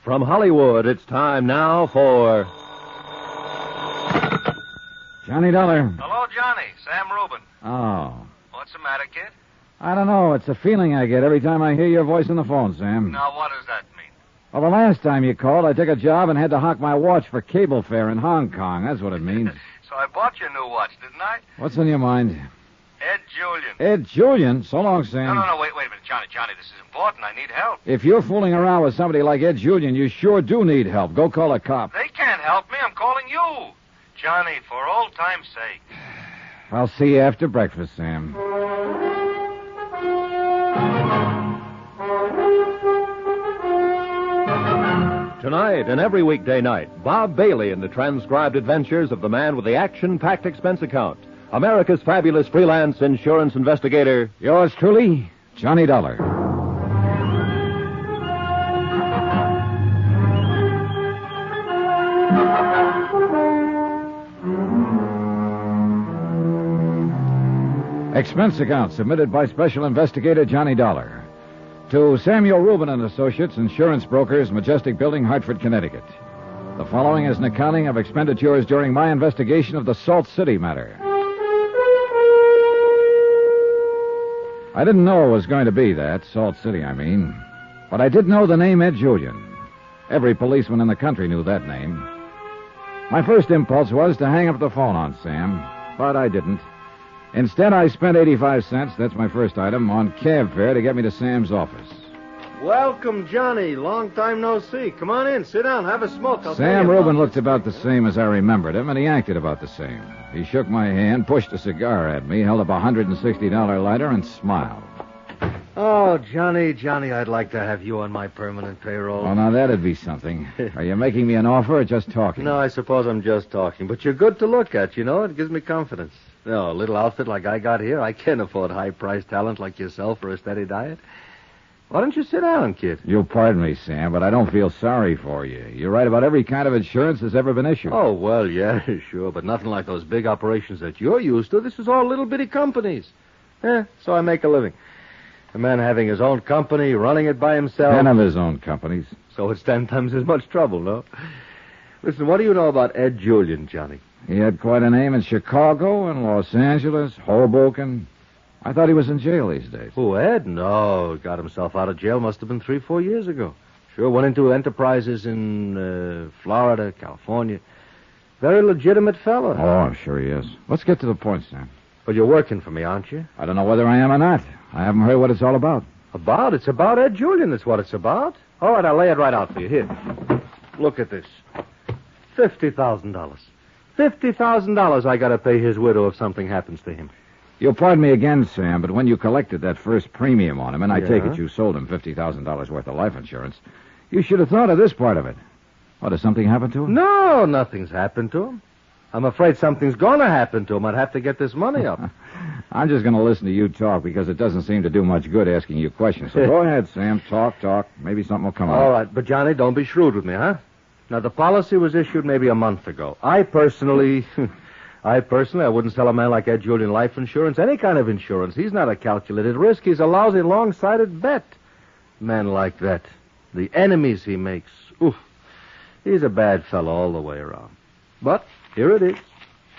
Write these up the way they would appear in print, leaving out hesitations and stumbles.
From Hollywood, it's time now for... Johnny Dollar. Hello, Johnny. Sam Rubin. Oh. What's the matter, kid? I don't know. It's a feeling I get every time I hear your voice on the phone, Sam. Now, what does that mean? Well, the last time you called, I took a job and had to hock my watch for cable fare in Hong Kong. That's what it means. So I bought you a new watch, didn't I? What's on your mind? Ed Julian. Ed Julian? So long, Sam. No, wait a minute. Johnny, this is important. I need help. If you're fooling around with somebody like Ed Julian, you sure do need help. Go call a cop. They can't help me. I'm calling you. Johnny, for old time's sake. I'll see you after breakfast, Sam. Tonight and every weekday night, Bob Bailey in the transcribed adventures of the man with the action-packed expense account, America's fabulous freelance insurance investigator. Yours truly, Johnny Dollar. Expense account submitted by Special Investigator Johnny Dollar to Samuel Rubin and Associates, Insurance Brokers, Majestic Building, Hartford, Connecticut. The following is an accounting of expenditures during my investigation of the Salt City matter. I didn't know it was going to be that, Salt City, I mean. But I did know the name Ed Julian. Every policeman in the country knew that name. My first impulse was to hang up the phone on Sam, but I didn't. Instead, I spent 85 cents, that's my first item, on cab fare to get me to Sam's office. Welcome, Johnny. Long time no see. Come on in. Sit down. Have a smoke. Sam Rubin looked about the same as I remembered him, and he acted about the same. He shook my hand, pushed a cigar at me, held up a $160 lighter, and smiled. Oh, Johnny, I'd like to have you on my permanent payroll. Well, now, that'd be something. Are you making me an offer or just talking? No, I suppose I'm just talking. But you're good to look at, you know. It gives me confidence. No, a little outfit like I got here, I can't afford high-priced talent like yourself for a steady diet. Why don't you sit down, kid? You'll pardon me, Sam, but I don't feel sorry for you. You're right about every kind of insurance that's ever been issued. Oh, well, yeah, sure, but nothing like those big operations that you're used to. This is all little bitty companies. So I make a living. A man having his own company, running it by himself. 10 of his own companies. So it's 10 times as much trouble, no? Listen, what do you know about Ed Julian, Johnny? He had quite a name in Chicago and Los Angeles, Hoboken. I thought he was in jail these days. Who, Ed? No, got himself out of jail must have been 3-4 years ago. Sure, went into enterprises in Florida, California. Very legitimate fella. Oh, I'm sure he is. Let's get to the point, Sam. But you're working for me, aren't you? I don't know whether I am or not. I haven't heard what it's all about. About? It's about Ed Julian, that's what it's about. All right, I'll lay it right out for you. Here. Look at this. $50,000. $50,000 I got to pay his widow if something happens to him. You'll pardon me again, Sam, but when you collected that first premium on him, and I Yeah? take it you sold him $50,000 worth of life insurance, you should have thought of this part of it. What, has something happened to him? No, nothing's happened to him. I'm afraid something's going to happen to him. I'd have to get this money up. I'm just going to listen to you talk because it doesn't seem to do much good asking you questions. So go ahead, Sam. Talk. Maybe something will come out. All right, but Johnny, don't be shrewd with me, huh? Now, the policy was issued maybe a month ago. I personally, I wouldn't sell a man like Ed Julian life insurance, any kind of insurance. He's not a calculated risk. He's a lousy, long-sighted bet. Man like that, the enemies he makes, oof, he's a bad fellow all the way around. But here it is.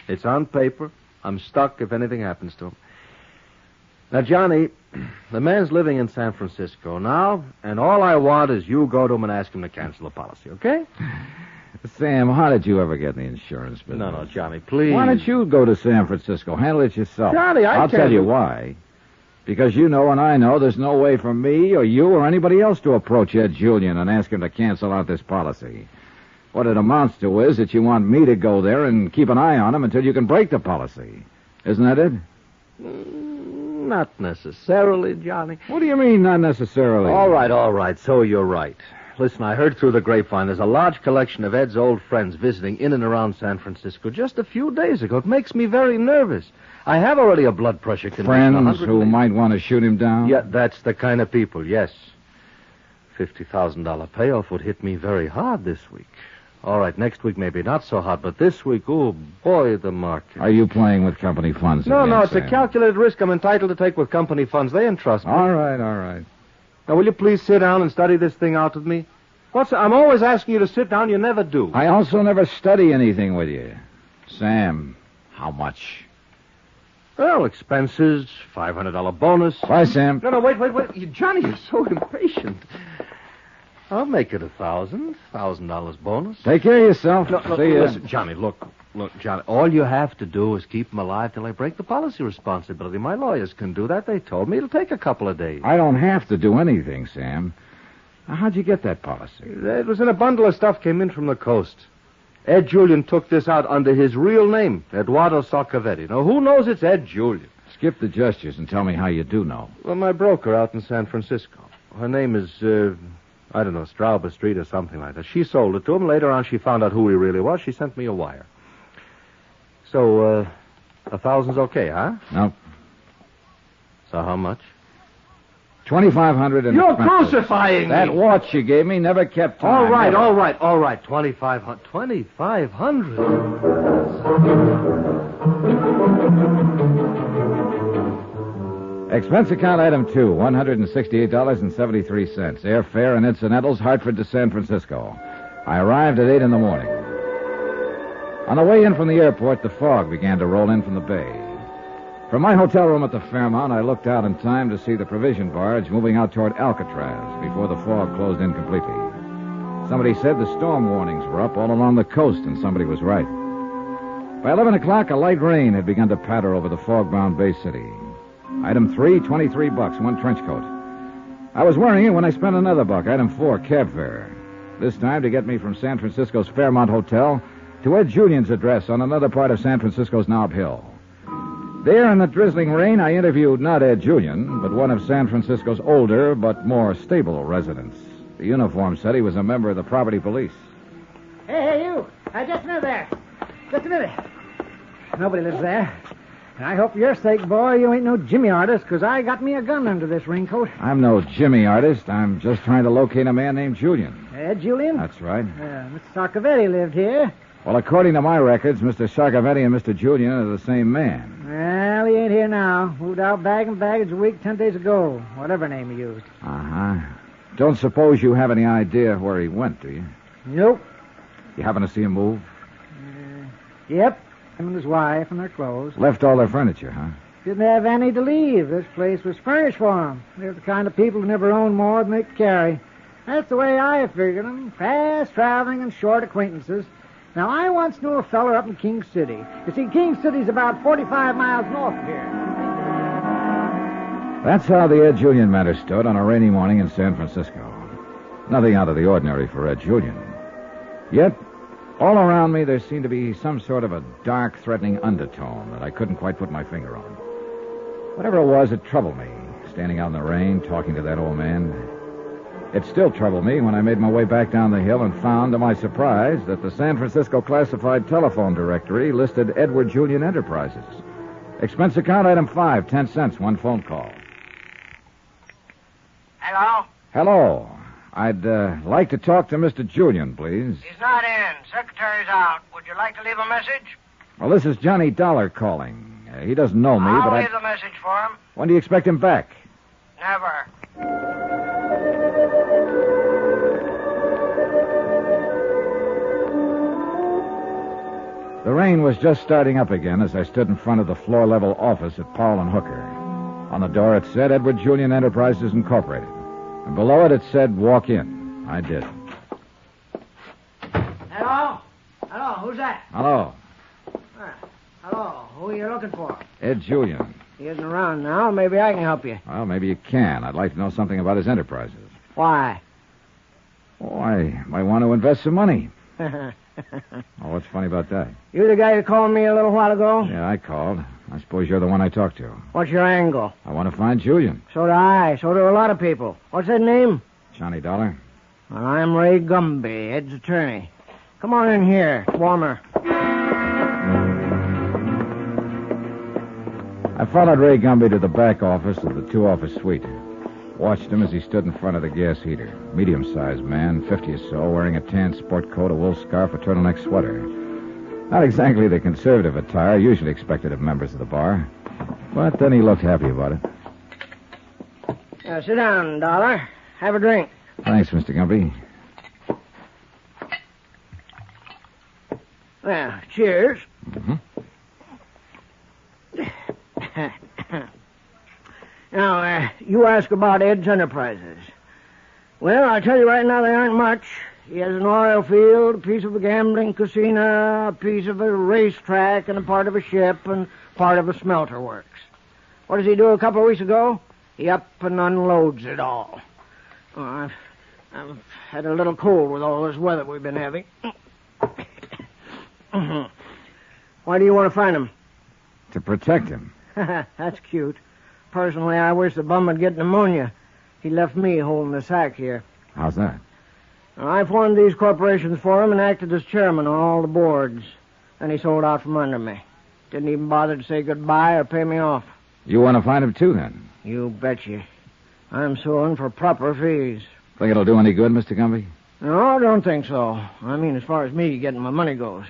It's on paper. I'm stuck if anything happens to him. Now, Johnny, the man's living in San Francisco now, and all I want is you go to him and ask him to cancel the policy, okay? Sam, how did you ever get in the insurance business? No, Johnny, please. Why don't you go to San Francisco? Handle it yourself. Johnny, I'll tell you why. Because you know and I know there's no way for me or you or anybody else to approach Ed Julian and ask him to cancel out this policy. What it amounts to is that you want me to go there and keep an eye on him until you can break the policy. Isn't that it? Not necessarily, Johnny. What do you mean, not necessarily? All right, so you're right. Listen, I heard through the grapevine there's a large collection of Ed's old friends visiting in and around San Francisco just a few days ago. It makes me very nervous. I have already a blood pressure condition. Friends who might want to shoot him down? Yeah, that's the kind of people, yes. $50,000 payoff would hit me very hard this week. All right, next week maybe not so hard, but this week, oh, boy, the market. Are you playing with company funds again, No, it's Sam? a calculated risk I'm entitled to take with company funds. They entrust me. All right. Now, will you please sit down and study this thing out with me? I'm always asking you to sit down. You never do. I also never study anything with you. Sam, how much? Well, expenses, $500 bonus. Bye, Sam. No, wait. Johnny, you're so impatient. I'll make it $1,000 bonus. Take care of yourself. See you. Listen, Johnny, look, Johnny. All you have to do is keep him alive till I break the policy responsibility. My lawyers can do that. They told me it'll take a couple of days. I don't have to do anything, Sam. Now, how'd you get that policy? It was in a bundle of stuff came in from the coast. Ed Julian took this out under his real name, Eduardo Sarcavetti. Now, who knows it's Ed Julian? Skip the gestures and tell me how you do know. Well, my broker out in San Francisco. Her name is, I don't know, Straub Street or something like that. She sold it to him. Later on, she found out who he really was. She sent me a wire. So, $1,000's okay, huh? No. So how much? $2,500 in You're expenses. crucifying That me. watch you gave me never kept time. All right. Never. $2,500. $2,500. Expense account item 2, $168.73. Airfare and incidentals, Hartford to San Francisco. I arrived at 8 in the morning. On the way in from the airport, the fog began to roll in from the bay. From my hotel room at the Fairmount, I looked out in time to see the provision barge moving out toward Alcatraz before the fog closed in completely. Somebody said the storm warnings were up all along the coast, and somebody was right. By 11 o'clock, a light rain had begun to patter over the fog-bound Bay City. Item 3, $23, one trench coat. I was wearing it when I spent another buck. Item 4, cab fare. This time to get me from San Francisco's Fairmount Hotel to Ed Julian's address on another part of San Francisco's Nob Hill. There in the drizzling rain, I interviewed not Ed Julian, but one of San Francisco's older but more stable residents. The uniform said he was a member of the property police. Hey, you. Just a minute there. Just a minute. Nobody lives there. And I hope for your sake, boy, you ain't no Jimmy artist, because I got me a gun under this raincoat. I'm no Jimmy artist. I'm just trying to locate a man named Julian. Ed Julian? That's right. Mr. Sarcavetti lived here. Well, according to my records, Mr. Sarcavetti and Mr. Julian are the same man. Well, he ain't here now. Moved out bag and baggage a week, 10 days ago. Whatever name he used. Uh-huh. Don't suppose you have any idea where he went, do you? Nope. You happen to see him move? Yep. Him and his wife and their clothes. Left all their furniture, huh? Didn't have any to leave. This place was furnished for them. They're the kind of people who never own more than they carry. That's the way I figured them. Fast traveling and short acquaintances. Now, I once knew a feller up in King City. You see, King City's about 45 miles north of here. That's how the Ed Julian matter stood on a rainy morning in San Francisco. Nothing out of the ordinary for Ed Julian. Yet, all around me, there seemed to be some sort of a dark, threatening undertone that I couldn't quite put my finger on. Whatever it was, it troubled me, standing out in the rain, talking to that old man. It still troubled me when I made my way back down the hill and found, to my surprise, that the San Francisco classified telephone directory listed Edward Julian Enterprises. Expense account item 5, 10 cents, one phone call. Hello? Hello. I'd like to talk to Mr. Julian, please. He's not in. Secretary's out. Would you like to leave a message? Well, this is Johnny Dollar calling. He doesn't know me, I'll but leave the message for him. When do you expect him back? Never. The rain was just starting up again as I stood in front of the floor-level office at Powell and Hooker. On the door it said Edward Julian Enterprises Incorporated. And below it said, walk in. I did. Hello? Hello, who's that? Hello. Hello, who are you looking for? Ed Julian. He isn't around now. Maybe I can help you. Well, maybe you can. I'd like to know something about his enterprises. Why? Oh, I might want to invest some money. Oh, what's funny about that? You the guy who called me a little while ago? Yeah, I called. I suppose you're the one I talked to. What's your angle? I want to find Julian. So do I. So do a lot of people. What's his name? Johnny Dollar. Well, I'm Ray Gumby, Ed's attorney. Come on in here. It's warmer. I followed Ray Gumby to the back office of the two-office suite. Watched him as he stood in front of the gas heater. Medium-sized man, 50 or so, wearing a tan sport coat, a wool scarf, a turtleneck sweater. Not exactly the conservative attire usually expected of members of the bar. But then he looked happy about it. Sit down, Dollar. Have a drink. Thanks, Mr. Gumby. Well, cheers. Now, you ask about Ed's Enterprises. Well, I'll tell you right now, they aren't much. He has an oil field, a piece of a gambling casino, a piece of a racetrack, and a part of a ship, and part of a smelter works. What does he do a couple of weeks ago? He up and unloads it all. Oh, I've had a little cold with all this weather we've been having. Why do you want to find him? To protect him. That's cute. Personally, I wish the bum would get pneumonia. He left me holding the sack here. How's that? I formed these corporations for him and acted as chairman on all the boards. Then he sold out from under me. Didn't even bother to say goodbye or pay me off. You want to find him, too, then? You betcha. I'm suing for proper fees. Think it'll do any good, Mr. Gumby? No, I don't think so. I mean, as far as me getting my money goes.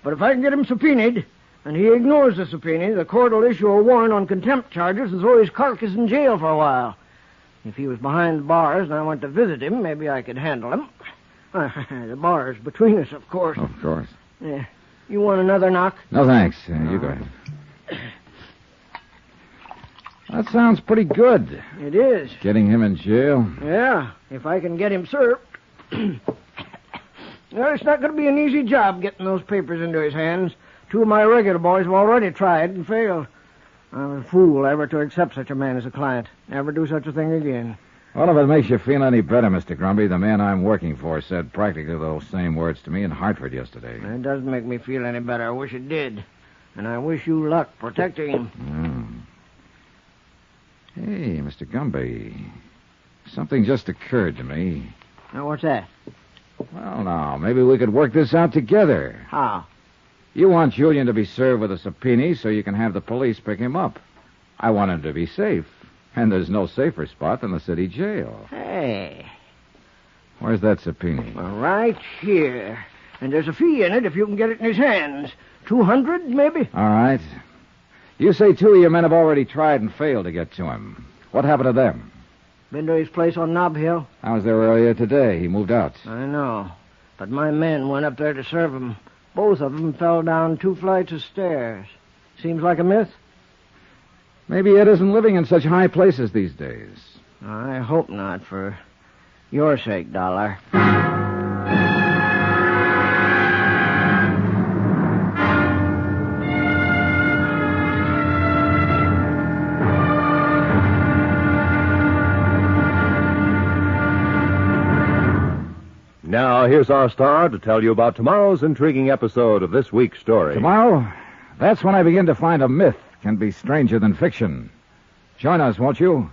But if I can get him subpoenaed, and he ignores the subpoena, the court will issue a warrant on contempt charges and throw his carcass in jail for a while. If he was behind the bars and I went to visit him, maybe I could handle him. The bars between us, of course. Of course. Yeah. You want another knock? No, thanks. You go ahead. That sounds pretty good. It is. Getting him in jail? Yeah, if I can get him served. Well, it's not going to be an easy job getting those papers into his hands. Two of my regular boys have already tried and failed. I'm a fool ever to accept such a man as a client. Never do such a thing again. Well, if it makes you feel any better, Mr. Grumby, the man I'm working for said practically those same words to me in Hartford yesterday. It doesn't make me feel any better. I wish it did. And I wish you luck protecting him. Hey, Mr. Gumby, something just occurred to me. Now, what's that? Well, now, maybe we could work this out together. How? You want Julian to be served with a subpoena so you can have the police pick him up. I want him to be safe. And there's no safer spot than the city jail. Hey. Where's that subpoena? Well, right here. And there's a fee in it if you can get it in his hands. 200, maybe? All right. You say two of your men have already tried and failed to get to him. What happened to them? Been to his place on Nob Hill? I was there earlier today. He moved out. I know. But my men went up there to serve him. Both of them fell down 2 flights of stairs. Seems like a myth? Maybe Ed isn't living in such high places these days. I hope not, for your sake, Dollar. Now, here's our star to tell you about tomorrow's intriguing episode of this week's story. Tomorrow, that's when I begin to find a myth can be stranger than fiction. Join us, won't you?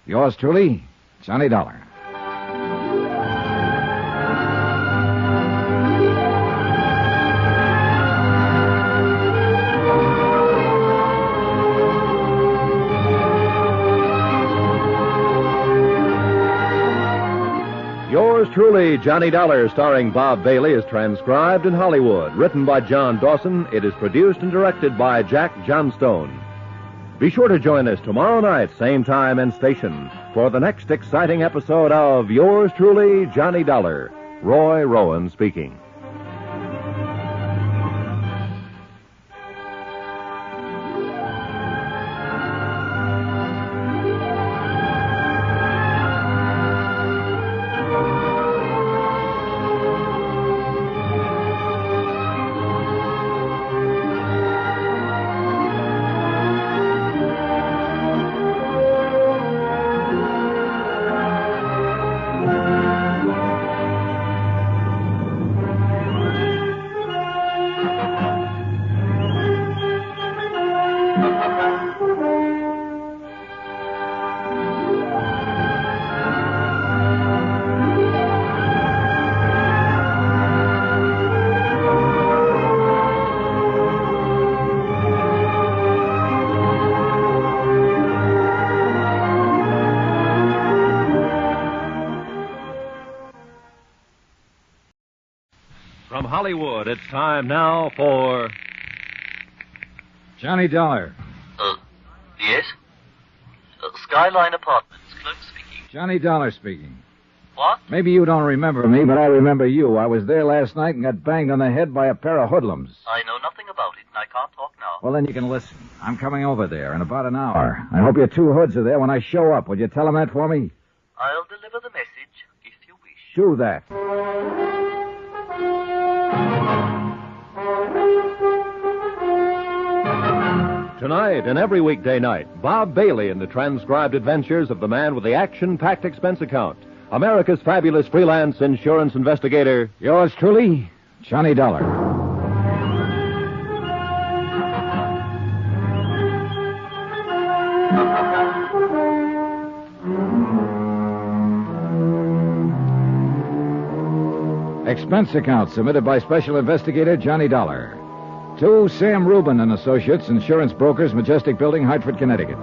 Yours truly, Johnny Dollar. Yours truly, Johnny Dollar, starring Bob Bailey, is transcribed in Hollywood. Written by John Dawson, it is produced and directed by Jack Johnstone. Be sure to join us tomorrow night, same time and station, for the next exciting episode of Yours truly, Johnny Dollar. Roy Rowan speaking. From Hollywood, it's time now for... Johnny Dollar. Yes? Skyline Apartments, clerk speaking. Johnny Dollar speaking. What? Maybe you don't remember me, but I remember you. I was there last night and got banged on the head by a pair of hoodlums. I know nothing about it, and I can't talk now. Well, then you can listen. I'm coming over there in about an hour. I hope your two hoods are there when I show up. Would you tell them that for me? I'll deliver the message, if you wish. Do that. Tonight and every weekday night, Bob Bailey in the transcribed adventures of the man with the action-packed expense account. America's fabulous freelance insurance investigator. Yours truly, Johnny Dollar. Expense account submitted by Special Investigator Johnny Dollar. To Sam Rubin and Associates, Insurance Brokers, Majestic Building, Hartford, Connecticut.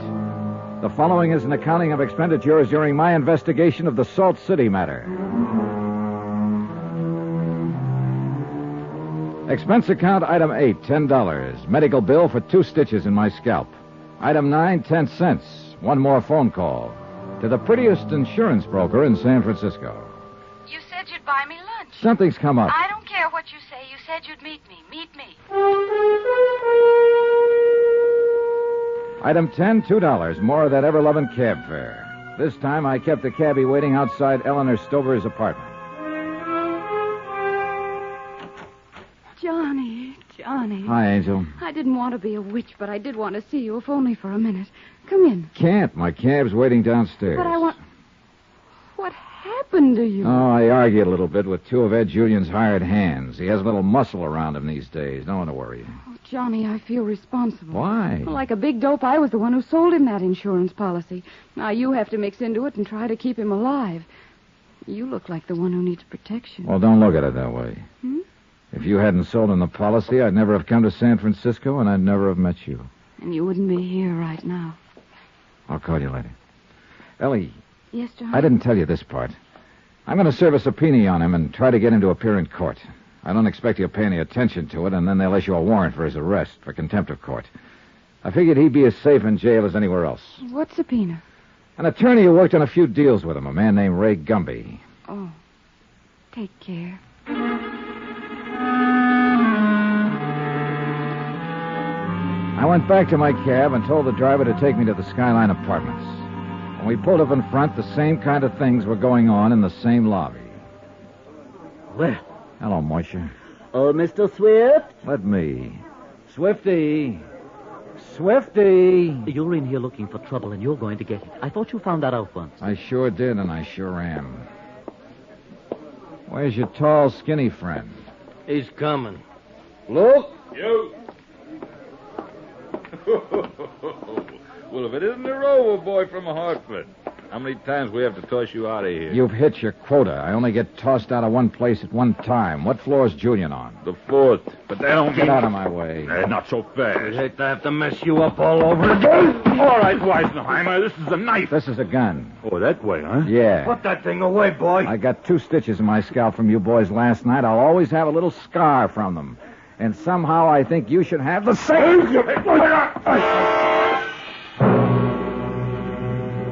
The following is an accounting of expenditures during my investigation of the Salt City matter. Expense account item 8, $10. Medical bill for 2 stitches in my scalp. Item 9, 10 cents. One more phone call. To the prettiest insurance broker in San Francisco. You said you'd buy me lunch. Something's come up. I don't care what you say. You said you'd meet me. Meet me. Item 10, $2. More of that ever-loving cab fare. This time I kept the cabbie waiting outside Eleanor Stover's apartment. Johnny. Hi, Angel. I didn't want to be a witch, but I did want to see you, if only for a minute. Come in. Can't. My cab's waiting downstairs. But I want... What happened to you? Oh, I argued a little bit with 2 of Ed Julian's hired hands. He has a little muscle around him these days. Don't want to worry you. Oh, Johnny, I feel responsible. Why? Well, like a big dope, I was the one who sold him that insurance policy. Now you have to mix into it and try to keep him alive. You look like the one who needs protection. Well, don't look at it that way. Hmm? If you hadn't sold him the policy, I'd never have come to San Francisco, and I'd never have met you. And you wouldn't be here right now. I'll call you later. Ellie, Yes, Johnny? I didn't tell you this part. I'm going to serve a subpoena on him and try to get him to appear in court. I don't expect he'll pay any attention to it, and then they'll issue a warrant for his arrest for contempt of court. I figured he'd be as safe in jail as anywhere else. What subpoena? An attorney who worked on a few deals with him, a man named Ray Gumby. Oh. Take care. I went back to my cab and told the driver to take me to the Skyline Apartments. When we pulled up in front, the same kind of things were going on in the same lobby. Well, Hello, Moisha. oh, Mr. Swift, Let me. Swifty. Swifty. you're in here looking for trouble, and you're going to get it. I thought you found that out once. I sure did, and I sure am. Where's your tall, skinny friend? He's coming. Luke? You. Well, if it isn't the Rover boy from Hartford. How many times we have to toss you out of here? You've hit your quota. I only get tossed out of one place at one time. What floor is Julian on? The 4th. But they don't Get out of my way. Not so I'd fast. hate to have to mess you up all over again. All right, Weisenheimer, this is a knife. This is a gun. Oh, that way, huh? Yeah. Put that thing away, boy. I got 2 stitches in my scalp from you boys last night. I'll always have a little scar from them. And somehow I think you should have the same.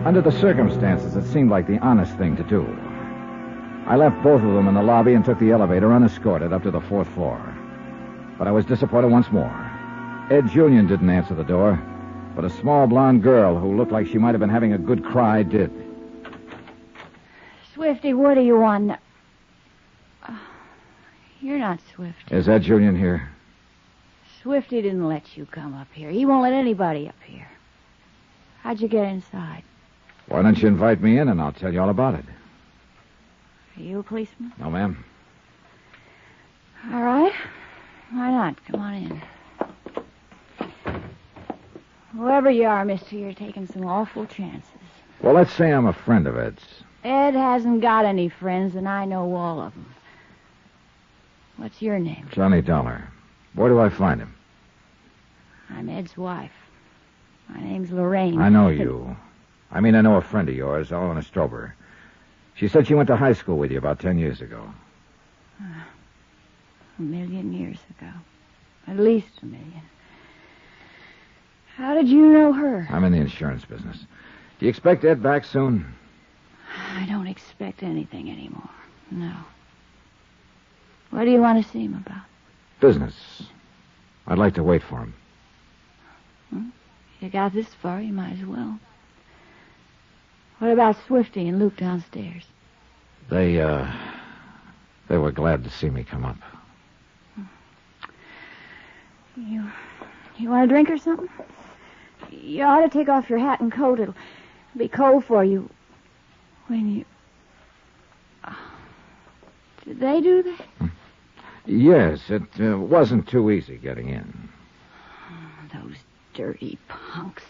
Under the circumstances, it seemed like the honest thing to do. I left both of them in the lobby and took the elevator unescorted up to the 4th floor. But I was disappointed once more. Ed Julian didn't answer the door, but a small blonde girl who looked like she might have been having a good cry did. Swifty, what do you want? You're not Swifty. Is Ed Julian here? Swifty didn't let you come up here. He won't let anybody up here. How'd you get inside? Why don't you invite me in and I'll tell you all about it? Are you a policeman? No, ma'am. All right. Why not? Come on in. Whoever you are, mister, you're taking some awful chances. Well, let's say I'm a friend of Ed's. Ed hasn't got any friends, and I know all of them. What's your name? Johnny Dollar. Where do I find him? I'm Ed's wife. My name's Lorraine. I know you. I know a friend of yours, Eleanor Stover. She said she went to high school with you about 10 years ago. 1,000,000 years ago. At least 1,000,000. How did you know her? I'm in the insurance business. Do you expect Ed back soon? I don't expect anything anymore. No. What do you want to see him about? Business. I'd like to wait for him. You got this far, you might as well. What about Swifty and Luke downstairs? They were glad to see me come up. You want a drink or something? You ought to take off your hat and coat. It'll be cold for you when you... Did they do that? Yes, it wasn't too easy getting in. Those dirty punks.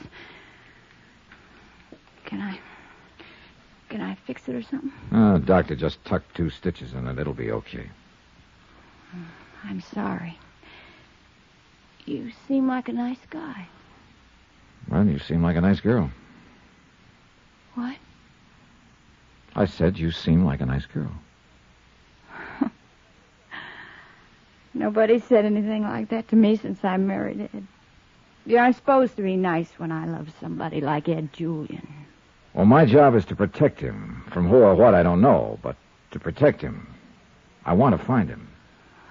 Can I fix it or something? Doctor just tucked 2 stitches in it. It'll be okay. I'm sorry. You seem like a nice guy. Well, you seem like a nice girl. What? I said you seem like a nice girl. Nobody said anything like that to me since I married Ed. You're supposed to be nice when I love somebody like Ed Julian. Well, my job is to protect him. From who or what, I don't know, but to protect him. I want to find him.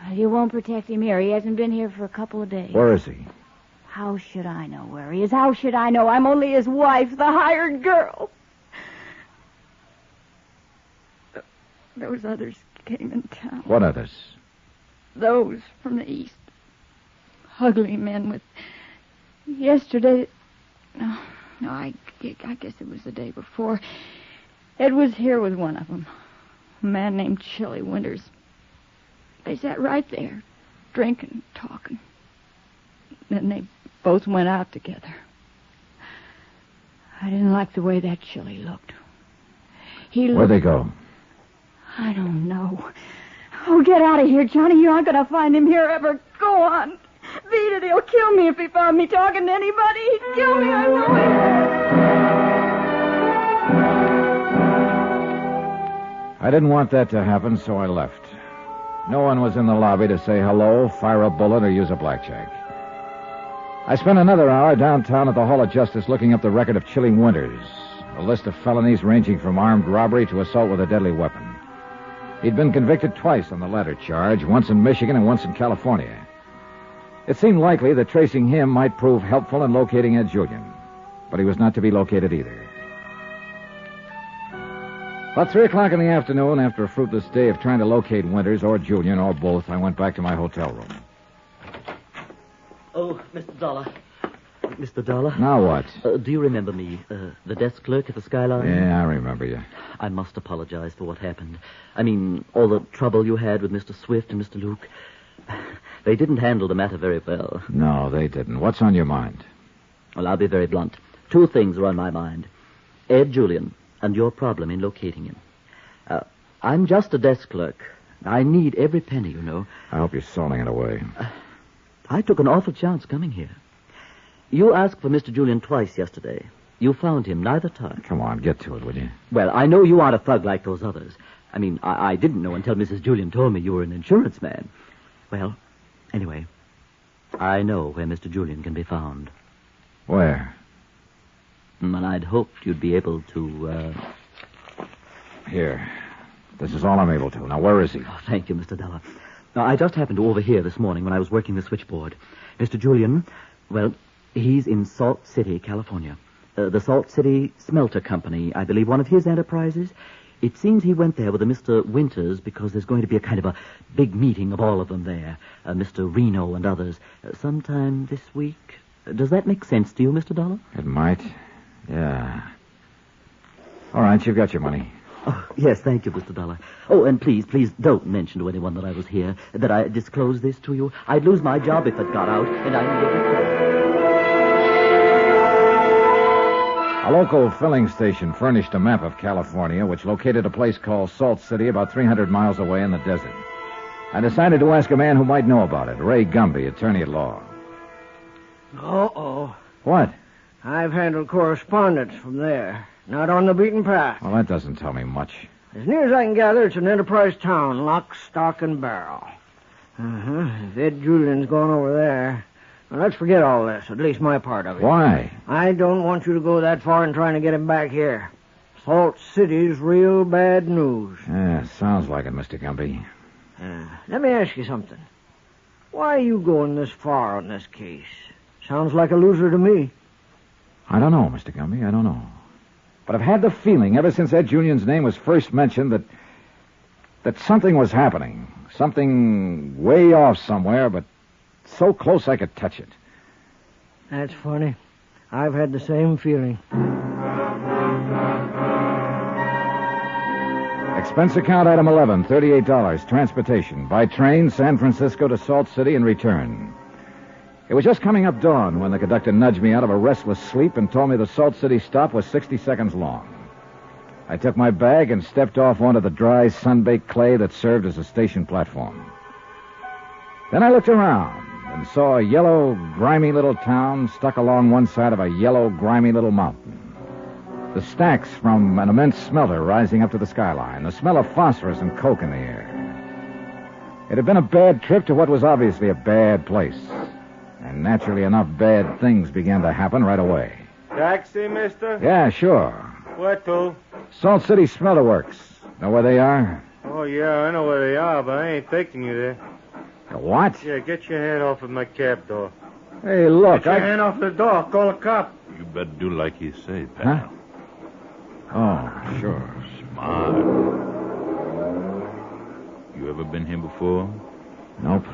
Well, you won't protect him here. He hasn't been here for a couple of days. Where is he? How should I know where he is? How should I know? I'm only his wife, the hired girl. Those others came in town. What others? Those from the east. Ugly men with... Yesterday... No, I guess it was the day before. Ed was here with one of them. A man named Chili Winters. They sat right there, drinking, talking. Then they both went out together. I didn't like the way that Chili looked. Where'd they go? I don't know. Oh, get out of here, Johnny. You aren't going to find him here ever. Go on. Beat it. He'll kill me if he found me talking to anybody. He'd kill me, I know it. I didn't want that to happen, so I left. No one was in the lobby to say hello, fire a bullet, or use a blackjack. I spent another hour downtown at the Hall of Justice looking up the record of Chili Winters, a list of felonies ranging from armed robbery to assault with a deadly weapon. He'd been convicted twice on the latter charge, once in Michigan and once in California. It seemed likely that tracing him might prove helpful in locating Ed Julian, but he was not to be located either. About 3 o'clock in the afternoon, after a fruitless day of trying to locate Winters or Julian or both, I went back to my hotel room. Oh, Mr. Dollar. Mr. Dollar? Now what? Do you remember me? The desk clerk at the Skyline? Yeah, I remember you. I must apologize for what happened. I mean, all the trouble you had with Mr. Swift and Mr. Luke. They didn't handle the matter very well. No, they didn't. What's on your mind? Well, I'll be very blunt. 2 things are on my mind. Ed Julian and your problem in locating him. I'm just a desk clerk. I need every penny, you know. I hope you're sawing it away. I took an awful chance coming here. You asked for Mr. Julian twice yesterday. You found him neither time. Come on, get to it, will you? Well, I know you aren't a thug like those others. I mean, I didn't know until Mrs. Julian told me you were an insurance man. Well, anyway, I know where Mr. Julian can be found. Where? And I'd hoped you'd be able to, Here. This is all I'm able to. Now, where is he? Oh, thank you, Mr. Dollar. Now, I just happened to overhear this morning when I was working the switchboard. Mr. Julian, well, he's in Salt City, California. The Salt City Smelter Company, I believe, one of his enterprises. It seems he went there with a Mr. Winters because there's going to be a kind of a big meeting of all of them there. Mr. Reno and others. Sometime this week. Does that make sense to you, Mr. Dollar? It might. Yeah. All right, you've got your money. Oh, yes, thank you, Mr. Dollar. Oh, and please don't mention to anyone that I was here, that I disclosed this to you. I'd lose my job if it got out, and A local filling station furnished a map of California, which located a place called Salt City about 300 miles away in the desert. I decided to ask a man who might know about it, Ray Gumby, attorney at law. Uh-oh. What? I've handled correspondence from there. Not on the beaten path. Well, that doesn't tell me much. As near as I can gather, it's an enterprise town, lock, stock, and barrel. If Ed Julian's gone over there... Well, let's forget all this, at least my part of it. Why? I don't want you to go that far in trying to get him back here. Salt City's real bad news. Yeah, sounds like it, Mr. Gumby. Let me ask you something. Why are you going this far on this case? Sounds like a loser to me. I don't know, Mr. Gumby, I don't know. But I've had the feeling ever since Ed Julian's name was first mentioned that something was happening. Something way off somewhere, but so close I could touch it. That's funny. I've had the same feeling. Expense account item 11, $38. Transportation. By train, San Francisco to Salt City and return. It was just coming up dawn when the conductor nudged me out of a restless sleep and told me the Salt City stop was 60 seconds long. I took my bag and stepped off onto the dry, sun-baked clay that served as a station platform. Then I looked around and saw a yellow, grimy little town stuck along one side of a yellow, grimy little mountain. The stacks from an immense smelter rising up to the skyline, the smell of phosphorus and coke in the air. It had been a bad trip to what was obviously a bad place. And naturally enough, bad things began to happen right away. Taxi, mister? Yeah, sure. Where to? Salt City Smelter Works. Know where they are? Oh, yeah, I know where they are, but I ain't taking you there. What? Yeah, get your hand off of my cab door. Hey, look, Get your hand off the door. Call a cop. You better do like you say, pal. Huh? Oh, sure. Smart. You ever been here before? Nope.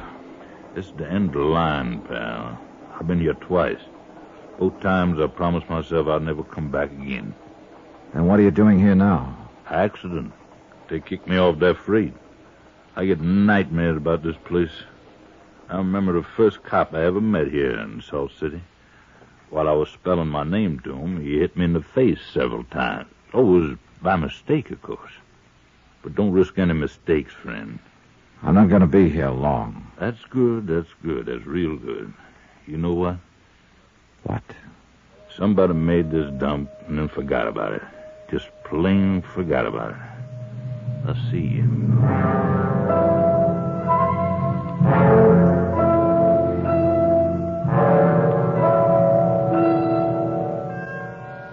This is the end of the line, pal. I've been here twice. Both times I promised myself I'd never come back again. And what are you doing here now? Accident. They kicked me off that freight. I get nightmares about this place. I remember the first cop I ever met here in Salt City. While I was spelling my name to him, he hit me in the face several times. Oh, it was by mistake, of course. But don't risk any mistakes, friend. I'm not going to be here long. That's good, that's good. That's real good. You know what? What? Somebody made this dump and then forgot about it. Just plain forgot about it. Let's see.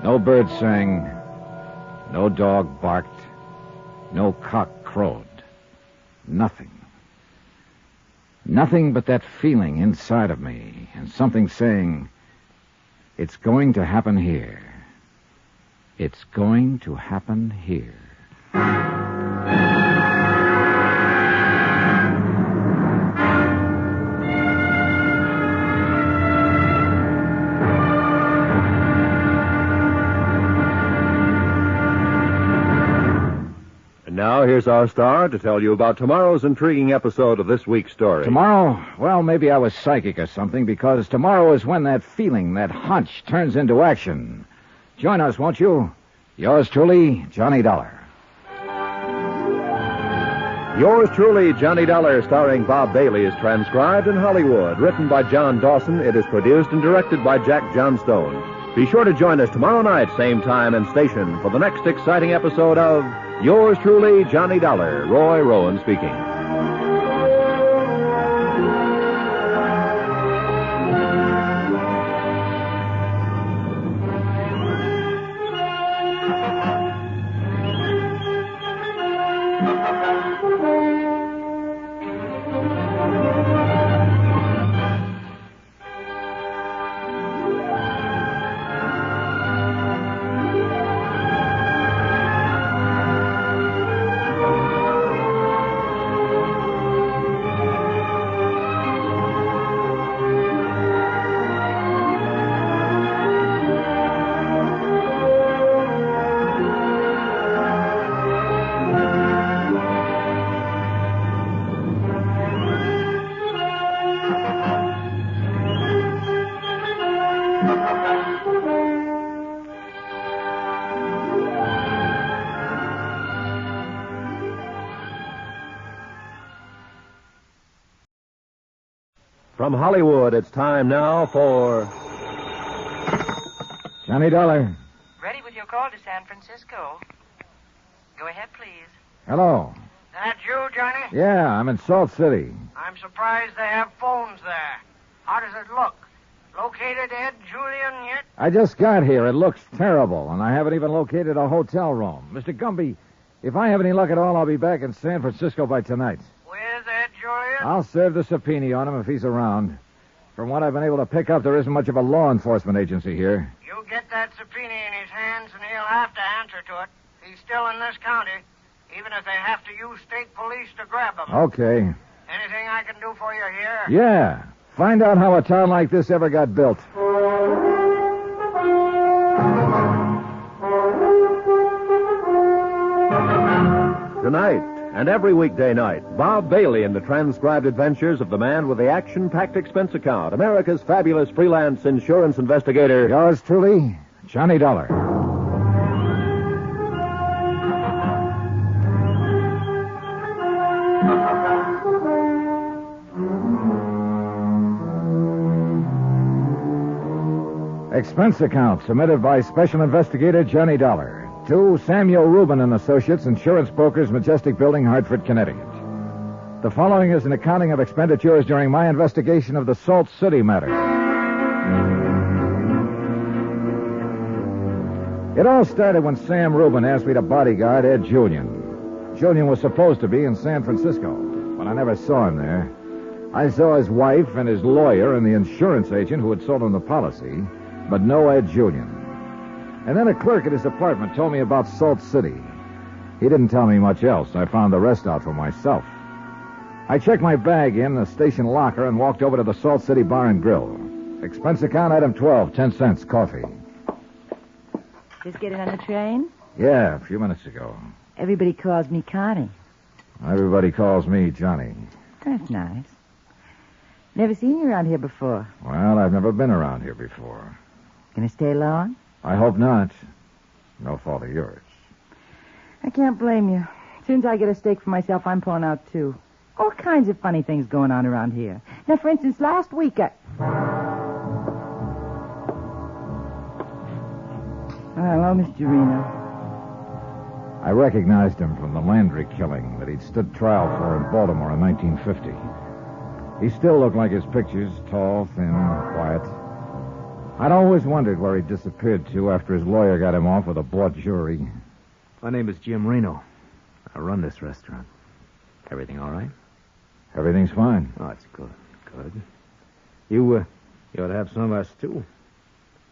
No bird sang. No dog barked. No cock crowed. Nothing. Nothing but that feeling inside of me and something saying, it's going to happen here. It's going to happen here. And now here's our star to tell you about tomorrow's intriguing episode of this week's story. Tomorrow? Well, maybe I was psychic or something, because tomorrow is when that feeling, that hunch, turns into action. Join us, won't you? Yours truly, Johnny Dollar. Yours truly, Johnny Dollar, starring Bob Bailey, is transcribed in Hollywood. Written by John Dawson, it is produced and directed by Jack Johnstone. Be sure to join us tomorrow night, same time and station, for the next exciting episode of Yours truly, Johnny Dollar. Roy Rowan speaking. From Hollywood, it's time now for Johnny Dollar. Ready with your call to San Francisco. Go ahead, please. Hello. That you, Johnny? Yeah, I'm in Salt City. I'm surprised they have phones there. How does it look? Located Ed Julian yet? I just got here. It looks terrible, and I haven't even located a hotel room. Mr. Gumby, if I have any luck at all, I'll be back in San Francisco by tonight. With Ed Julian? I'll serve the subpoena on him if he's around. From what I've been able to pick up, there isn't much of a law enforcement agency here. You get that subpoena in his hands, and he'll have to answer to it. He's still in this county, even if they have to use state police to grab him. Okay. Anything I can do for you here? Yeah. Find out how a town like this ever got built. Tonight, and every weekday night, Bob Bailey in the transcribed adventures of the man with the action-packed expense account, America's fabulous freelance insurance investigator. Yours truly, Johnny Dollar. Expense account submitted by Special Investigator Johnny Dollar to Samuel Rubin and Associates, Insurance Brokers, Majestic Building, Hartford, Connecticut. The following is an accounting of expenditures during my investigation of the Salt City matter. It all started when Sam Rubin asked me to bodyguard Ed Julian. Julian was supposed to be in San Francisco, but I never saw him there. I saw his wife and his lawyer and the insurance agent who had sold him the policy, but no Ed Julian. And then a clerk at his apartment told me about Salt City. He didn't tell me much else. I found the rest out for myself. I checked my bag in the station locker and walked over to the Salt City Bar and Grill. Expense account item 12, 10 cents, coffee. Just getting on the train? Yeah, a few minutes ago. Everybody calls me Connie. Everybody calls me Johnny. That's nice. Never seen you around here before. Well, I've never been around here before. Gonna stay long? I hope not. No fault of yours. I can't blame you. As soon as I get a steak for myself, I'm pulling out, too. All kinds of funny things going on around here. Now, for instance, last week Oh, hello, Mr. Reno. I recognized him from the Landry killing that he'd stood trial for in Baltimore in 1950. He still looked like his pictures, tall, thin, quiet. I'd always wondered where he disappeared to after his lawyer got him off with a bought jury. My name is Jim Reno. I run this restaurant. Everything all right? Everything's fine. Oh, it's good. Good. You ought to have some of us, too.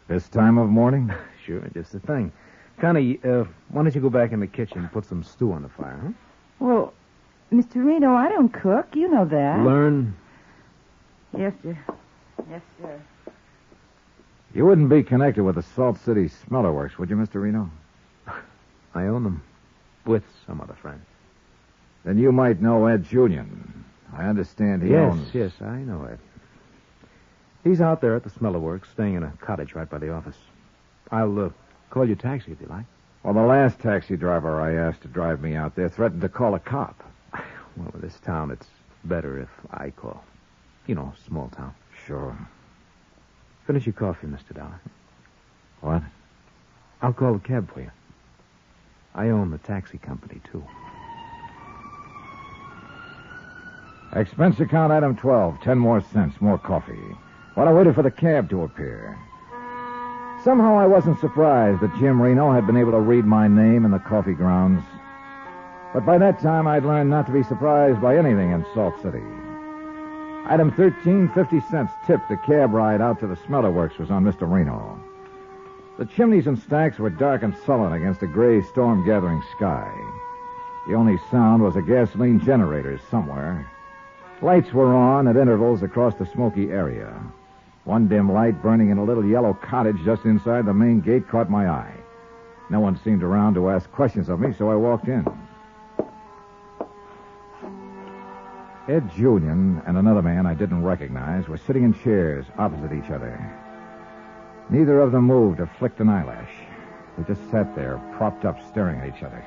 This time of morning? Sure, just the thing. Connie, why don't you go back in the kitchen and put some stew on the fire, huh? Well, Mr. Reno, I don't cook. You know that. Learn. Yes, sir. Yes, sir. You wouldn't be connected with the Salt City Smelter Works, would you, Mr. Reno? I own them. With some other friend. Then you might know Ed Julian. I understand he owns... Yes, I know Ed. He's out there at the Smelter Works, staying in a cottage right by the office. I'll call you a taxi if you like. Well, the last taxi driver I asked to drive me out there threatened to call a cop. Well, in this town, it's better if I call. You know, small town. Sure. Finish your coffee, Mr. Dollar. What? I'll call the cab for you. I own the taxi company, too. Expense account item 12, 10 more cents, more coffee. While I waited for the cab to appear. Somehow I wasn't surprised that Jim Reno had been able to read my name in the coffee grounds. But by that time, I'd learned not to be surprised by anything in Salt City. Item 13, 50 cents tip. The cab ride out to the Smelter Works was on Mr. Reno. The chimneys and stacks were dark and sullen against a gray, storm-gathering sky. The only sound was a gasoline generator somewhere. Lights were on at intervals across the smoky area. One dim light burning in a little yellow cottage just inside the main gate caught my eye. No one seemed around to ask questions of me, so I walked in. Ed Julian and another man I didn't recognize were sitting in chairs opposite each other. Neither of them moved or flicked an eyelash. They just sat there, propped up, staring at each other.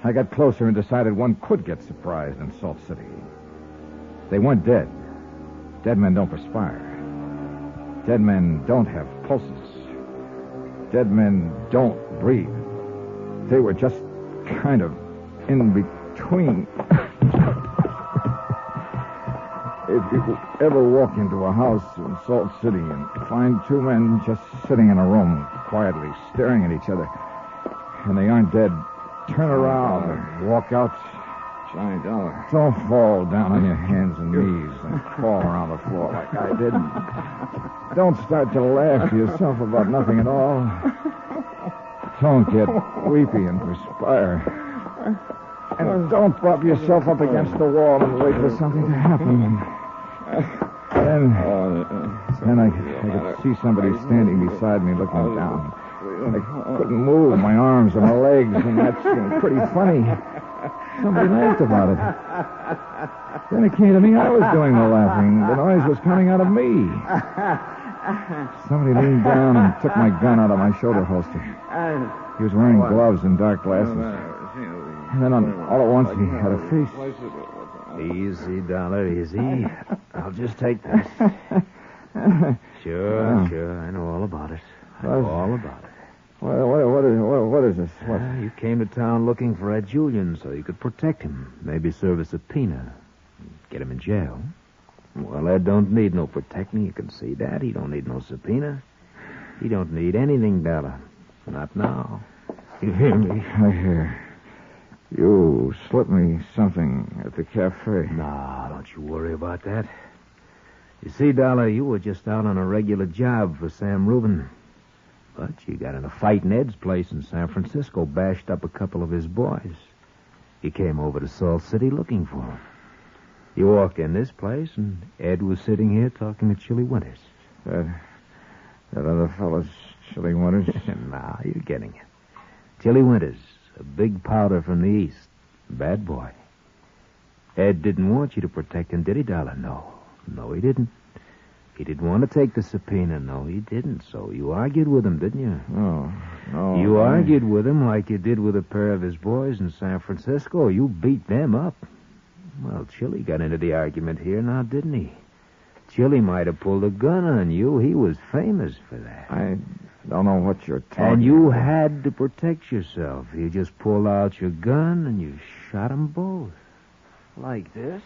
I got closer and decided one could get surprised in Salt City. They weren't dead. Dead men don't perspire. Dead men don't have pulses. Dead men don't breathe. They were just kind of in between. If you ever walk into a house in Salt City and find two men just sitting in a room, quietly staring at each other, and they aren't dead, turn around and walk out. Johnny Dollar. Don't fall down on your hands and knees and crawl around the floor like I did. Don't start to laugh to yourself about nothing at all. Don't get weepy and perspire. And don't prop yourself up against the wall and wait for something to happen. Then I could see somebody standing beside me looking down. I couldn't move my arms or my legs, and that seemed pretty funny. Somebody laughed about it. Then it came to me I was doing the laughing. The noise was coming out of me. Somebody leaned down and took my gun out of my shoulder holster. He was wearing gloves and dark glasses. And then all at once he had a face. Easy, Dollar, easy. I'll just take this. Sure. I know all about it. All about it. What is this? What? You came to town looking for Ed Julian so you could protect him. Maybe serve a subpoena. Get him in jail. Well, Ed don't need no protecting. You can see that. He don't need no subpoena. He don't need anything, Dollar. Not now. You hear me? I hear. You slipped me something at the cafe. Nah, don't you worry about that. You see, Dollar, you were just out on a regular job for Sam Rubin. But you got in a fight in Ed's place in San Francisco, bashed up a couple of his boys. You came over to Salt City looking for him. You walked in this place, and Ed was sitting here talking to Chili Winters. That other fellow's Chili Winters? Nah, you're getting it. Chili Winters, a big powder from the East. Bad boy. Ed didn't want you to protect him, did he, Dollar? No, he didn't. He didn't want to take the subpoena. No, he didn't. So you argued with him, didn't you? No. You argued with him like you did with a pair of his boys in San Francisco. You beat them up. Well, Chili got into the argument here now, didn't he? Chili might have pulled a gun on you. He was famous for that. I don't know what you're talking about. And you had to protect yourself. You just pulled out your gun and you shot them both. Like this.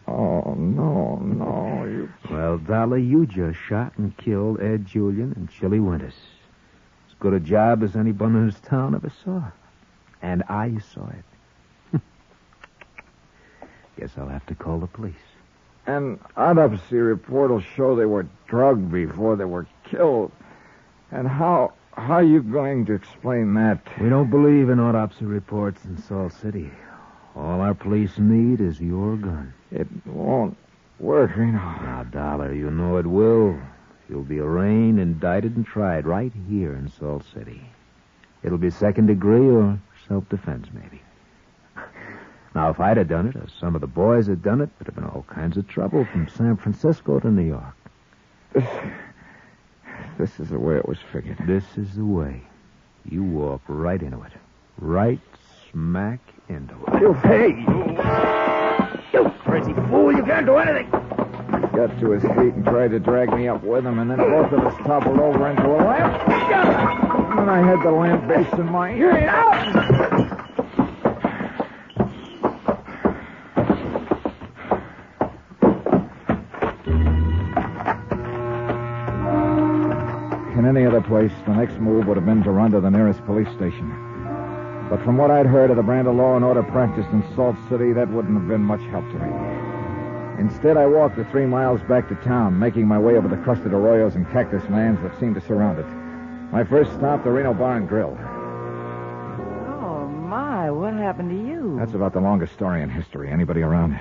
Oh, no. Well, Dollar, you just shot and killed Ed Julian and Chili Winters. As good a job as anyone in this town ever saw. And I saw it. Guess I'll have to call the police. An autopsy report will show they were drugged before they were killed. And how are you going to explain that? We don't believe in autopsy reports in Salt City. All our police need is your gun. It won't work, Reno. Now, Dollar, you know it will. You'll be arraigned, indicted, and tried right here in Salt City. It'll be second degree or self-defense, maybe. Now, if I'd have done it, or some of the boys had done it, there'd have been all kinds of trouble from San Francisco to New York. This is the way it was figured. This is the way. You walk right into it. Right smack into it. Hey! You crazy fool, you can't do anything. He got to his feet and tried to drag me up with him, and then both of us toppled over into a lamp. And then I had the lamp base in my ear. In any other place, the next move would have been to run to the nearest police station. But from what I'd heard of the brand of law and order practiced in Salt City, that wouldn't have been much help to me. Instead, I walked the 3 miles back to town, making my way over the crusted arroyos and cactus lands that seemed to surround it. My first stop, the Reno Bar and Grill. Oh, my, what happened to you? That's about the longest story in history. Anybody around?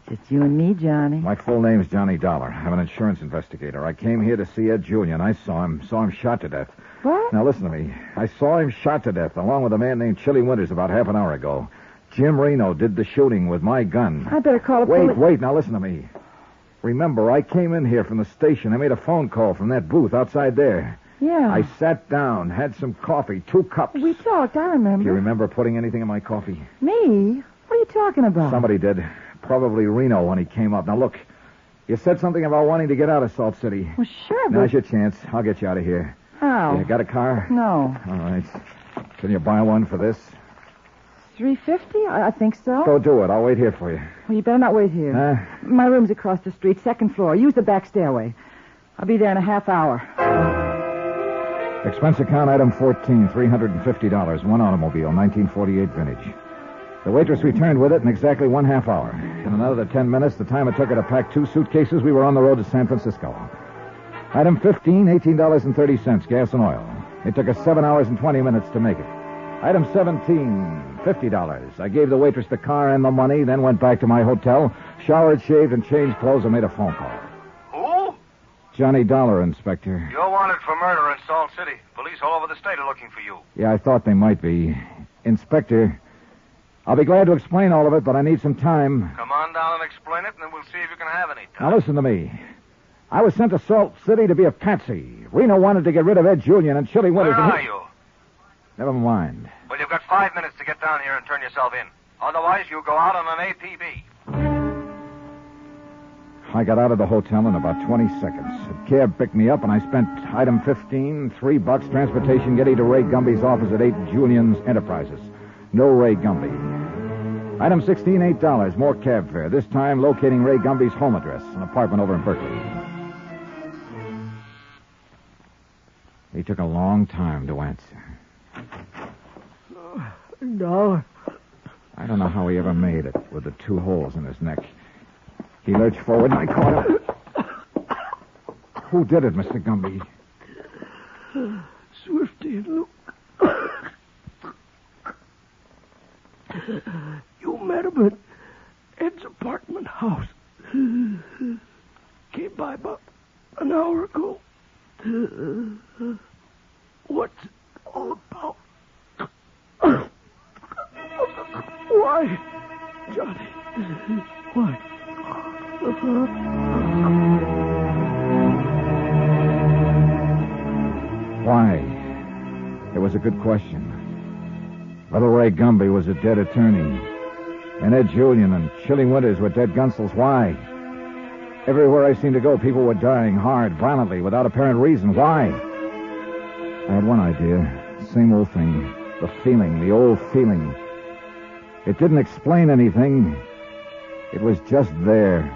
Just you and me, Johnny. My full name's Johnny Dollar. I'm an insurance investigator. I came here to see Ed Julian. I saw him shot to death. What? Now, listen to me. I saw him shot to death, along with a man named Chili Winters about half an hour ago. Jim Reno did the shooting with my gun. I better call a police. Wait, now listen to me. Remember, I came in here from the station. I made a phone call from that booth outside there. Yeah. I sat down, had some coffee, 2 cups. We talked, I remember. Do you remember putting anything in my coffee? Me? What are you talking about? Somebody did. Probably Reno when he came up. Now, look, you said something about wanting to get out of Salt City. Well, sure, but... Now's your chance. I'll get you out of here. How? You got a car? No. All right. Can you buy one for this? $3.50? I think so. Go do it. I'll wait here for you. Well, you better not wait here. My room's across the street, second floor. Use the back stairway. I'll be there in a half hour. Expense account item 14, $350. One automobile, 1948 vintage. The waitress returned with it in exactly 1/2 hour. In another 10 minutes, the time it took her to pack 2 suitcases, we were on the road to San Francisco. Item 15, $18.30, gas and oil. It took us 7 hours and 20 minutes to make it. Item 17, $50. I gave the waitress the car and the money, then went back to my hotel, showered, shaved, and changed clothes and made a phone call. Who? Johnny Dollar, Inspector. You're wanted for murder in Salt City. Police all over the state are looking for you. Yeah, I thought they might be. Inspector, I'll be glad to explain all of it, but I need some time. Come on down and explain it, and then we'll see if you can have any time. Now listen to me. I was sent to Salt City to be a patsy. Reno wanted to get rid of Ed Julian and Chili Winters. Where are you? Never mind. Well, you've got 5 minutes to get down here and turn yourself in. Otherwise, you'll go out on an APB. I got out of the hotel in about 20 seconds. A cab picked me up, and I spent item 15, $3, transportation getting to Ray Gumby's office at 8 Julian's Enterprises. No Ray Gumby. Item 16, $8, more cab fare. This time locating Ray Gumby's home address, an apartment over in Berkeley. He took a long time to answer. Dollar. I don't know how he ever made it with the 2 holes in his neck. He lurched forward and I caught him. Who did it, Mr. Gumby? Swifty and Luke. You met him at Ed's apartment house. Came by about an hour ago. What's it all about? Why, Johnny? Why? Why? It was a good question. Little Ray Gumby was a dead attorney. And Ed Julian and Chili Winters were dead gunsels. Why? Everywhere I seemed to go, people were dying hard, violently, without apparent reason. Why? I had one idea. Same old thing. The feeling, the old feeling. It didn't explain anything. It was just there.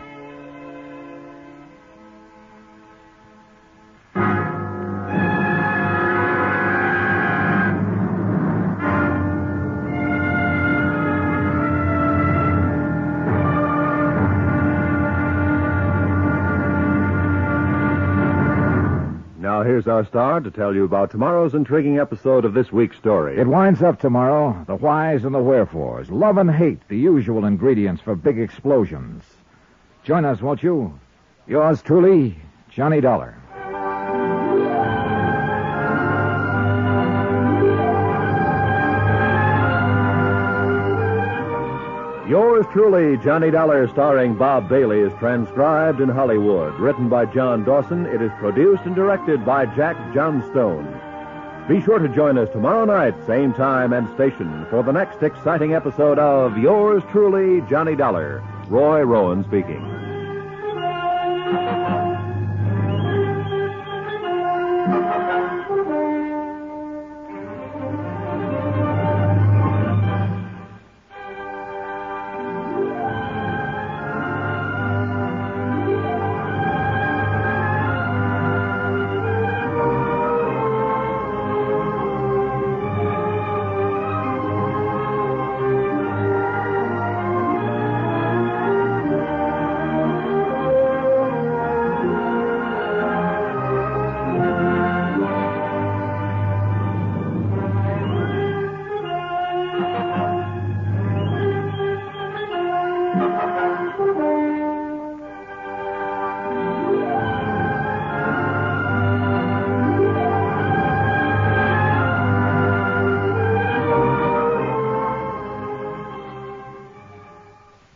Now here's our star to tell you about tomorrow's intriguing episode of this week's story. It winds up tomorrow. The whys and the wherefores. Love and hate, the usual ingredients for big explosions. Join us, won't you? Yours truly, Johnny Dollar. Yours truly, Johnny Dollar, starring Bob Bailey, is transcribed in Hollywood. Written by John Dawson, it is produced and directed by Jack Johnstone. Be sure to join us tomorrow night, same time and station, for the next exciting episode of Yours truly, Johnny Dollar. Roy Rowan speaking.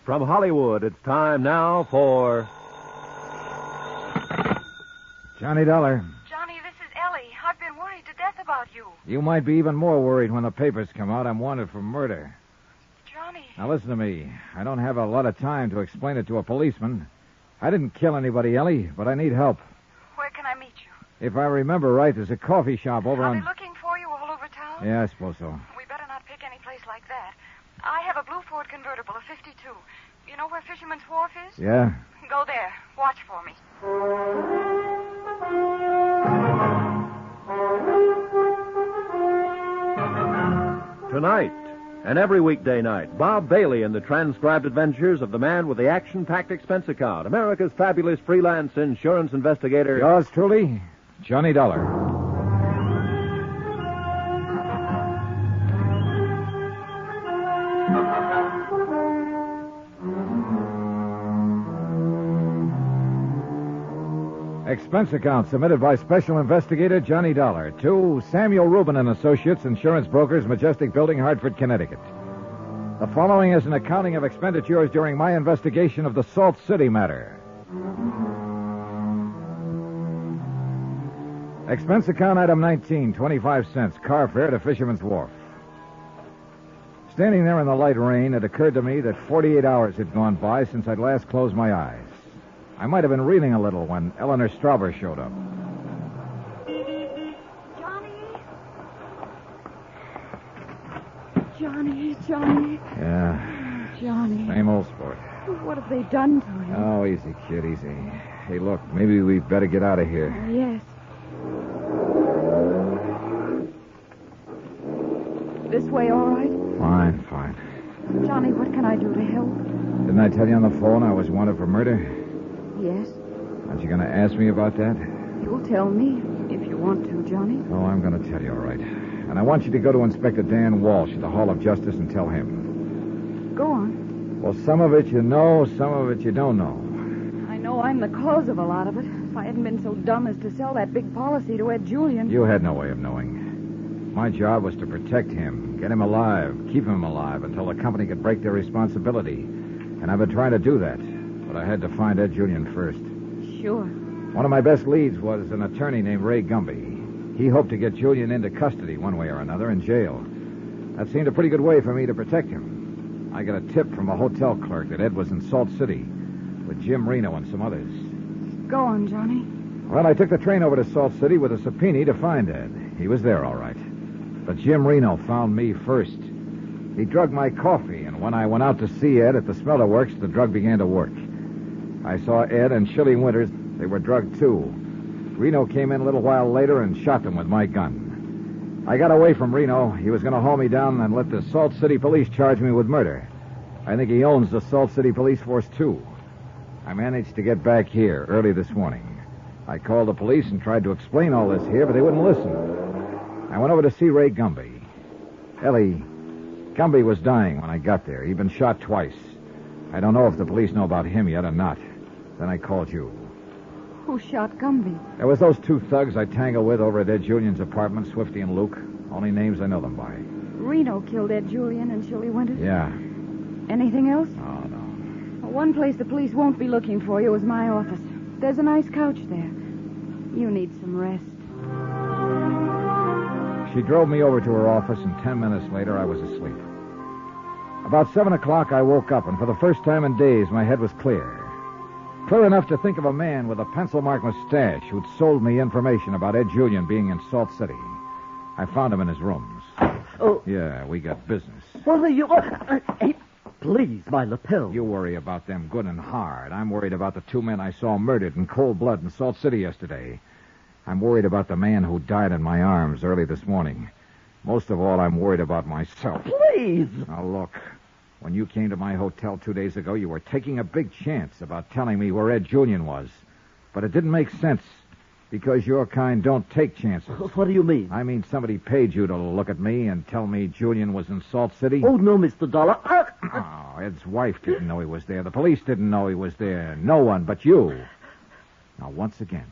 From Hollywood, it's time now for... Johnny Dollar. Johnny, this is Ellie. I've been worried to death about you. You might be even more worried when the papers come out. I'm wanted for murder. Johnny. Now listen to me. I don't have a lot of time to explain it to a policeman. I didn't kill anybody, Ellie, but I need help. Where can I meet you? If I remember right, there's a coffee shop over I'll on... be looking for you all over town? Yeah, I suppose so. We better not pick any place like that. Ford convertible, a 52. You know where Fisherman's Wharf is? Yeah? Go there. Watch for me. Tonight, and every weekday night, Bob Bailey in the transcribed adventures of the man with the action-packed expense account, America's fabulous freelance insurance investigator. Yours truly, Johnny Dollar. Expense account submitted by Special Investigator Johnny Dollar to Samuel Rubin and Associates, Insurance Brokers, Majestic Building, Hartford, Connecticut. The following is an accounting of expenditures during my investigation of the Salt City matter. Expense account item 19, 25 cents, car fare to Fisherman's Wharf. Standing there in the light rain, it occurred to me that 48 hours had gone by since I'd last closed my eyes. I might have been reading a little when Eleanor Strauber showed up. Johnny. Yeah. Johnny. Same old sport. What have they done to him? Oh, easy, kid, easy. Hey, look, maybe we'd better get out of here. Yes. This way, all right? Fine. Johnny, what can I do to help? Didn't I tell you on the phone I was wanted for murder? Yes. Aren't you going to ask me about that? You'll tell me if you want to, Johnny. Oh, I'm going to tell you, all right. And I want you to go to Inspector Dan Walsh at the Hall of Justice and tell him. Go on. Well, some of it you know, some of it you don't know. I know I'm the cause of a lot of it. If I hadn't been so dumb as to sell that big policy to Ed Julian. You had no way of knowing. My job was to protect him, get him alive, keep him alive until the company could break their responsibility. And I've been trying to do that. But I had to find Ed Julian first. Sure. One of my best leads was an attorney named Ray Gumby. He hoped to get Julian into custody one way or another in jail. That seemed a pretty good way for me to protect him. I got a tip from a hotel clerk that Ed was in Salt City with Jim Reno and some others. Go on, Johnny. Well, I took the train over to Salt City with a subpoena to find Ed. He was there, all right. But Jim Reno found me first. He drugged my coffee, and when I went out to see Ed at the smelter works, the drug began to work. I saw Ed and Shirley Winters. They were drugged, too. Reno came in a little while later and shot them with my gun. I got away from Reno. He was going to haul me down and let the Salt City police charge me with murder. I think he owns the Salt City police force, too. I managed to get back here early this morning. I called the police and tried to explain all this here, but they wouldn't listen. I went over to see Ray Gumby. Ellie, Gumby was dying when I got there. He'd been shot twice. I don't know if the police know about him yet or not. Then I called you. Who shot Gumby? There was those two thugs I tangled with over at Ed Julian's apartment, Swifty and Luke. Only names I know them by. Reno killed Ed Julian and Shirley Winters? Yeah. Anything else? Oh, no. One place the police won't be looking for you is my office. There's a nice couch there. You need some rest. She drove me over to her office, and 10 minutes later, I was asleep. About 7 o'clock, I woke up, and for the first time in days, my head was clear. Clear enough to think of a man with a pencil-marked mustache who'd sold me information about Ed Julian being in Salt City. I found him in his rooms. Oh. Yeah, we got business. What are you... Hey, please, my lapel. You worry about them good and hard. I'm worried about the two men I saw murdered in cold blood in Salt City yesterday. I'm worried about the man who died in my arms early this morning. Most of all, I'm worried about myself. Please! Now, look. When you came to my hotel 2 days ago, you were taking a big chance about telling me where Ed Julian was. But it didn't make sense, because your kind don't take chances. What do you mean? I mean somebody paid you to look at me and tell me Julian was in Salt City. Oh, no, Mr. Dollar. Oh, Ed's wife didn't know he was there. The police didn't know he was there. No one but you. Now, once again,